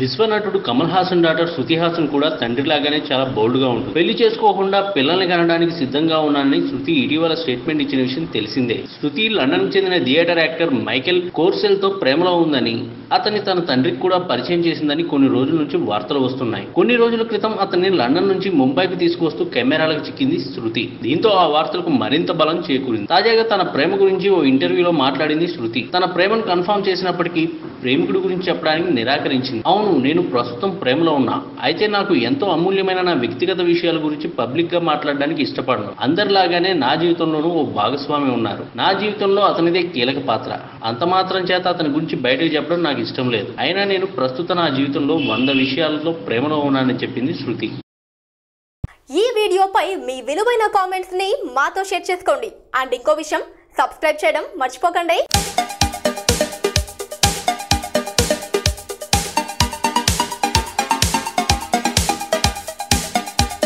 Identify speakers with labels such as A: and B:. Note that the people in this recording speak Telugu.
A: విశ్వనటుడు కమల్ హాసన్ డాటర్ శృతి హాసన్ కూడా తండ్రిలాగానే చాలా బోల్డ్ గా ఉంటుంది. పెళ్లి చేసుకోకుండా పిల్లల్ని కనడానికి సిద్ధంగా ఉన్నానని శృతి ఇటీవల స్టేట్మెంట్ ఇచ్చిన విషయం తెలిసిందే. శృతి లండన్ కు చెందిన థియేటర్ యాక్టర్ మైకేల్ కోర్సెల్ తో ప్రేమలో ఉందని, అతన్ని తన తండ్రికి కూడా పరిచయం చేసిందని కొన్ని రోజుల నుంచి వార్తలు వస్తున్నాయి. కొన్ని రోజుల క్రితం అతన్ని లండన్ నుంచి ముంబైకి తీసుకువస్తూ కెమెరాలకు చిక్కింది శృతి. దీంతో ఆ వార్తలకు మరింత బలం చేకూరింది. తాజాగా తన ప్రేమ గురించి ఓ ఇంటర్వ్యూలో మాట్లాడింది శృతి. తన ప్రేమను కన్ఫర్మ్ చేసినప్పటికీ ప్రేమికుడి గురించి చెప్పడానికి నిరాకరించింది. అవును, నేను ప్రస్తుతం ప్రేమలో ఉన్నా. అయితే నాకు ఎంతో అమూల్యమైన నా వ్యక్తిగత విషయాల గురించి పబ్లిక్ గా మాట్లాడడానికి ఇష్టపడను. అందరిలాగానే నా జీవితంలోనూ ఓ భాగస్వామి ఉన్నారు. నా జీవితంలో అతనిదే కీలక పాత్ర. అంత మాత్రం చేత అతని గురించి బయటకు చెప్పడం నాకు ఇష్టం లేదు. అయినా నేను ప్రస్తుత నా జీవితంలో 100 విషయాలతో ప్రేమలో ఉన్నానని చెప్పింది శృతి.
B: ఈ వీడియోపై మీ విలువైన కామెంట్స్ ని మాతో షేర్ చేసుకోండి. అండ్ ఇంకో విషయం, సబ్స్క్రైబ్ చేయడం మర్చిపోకండి.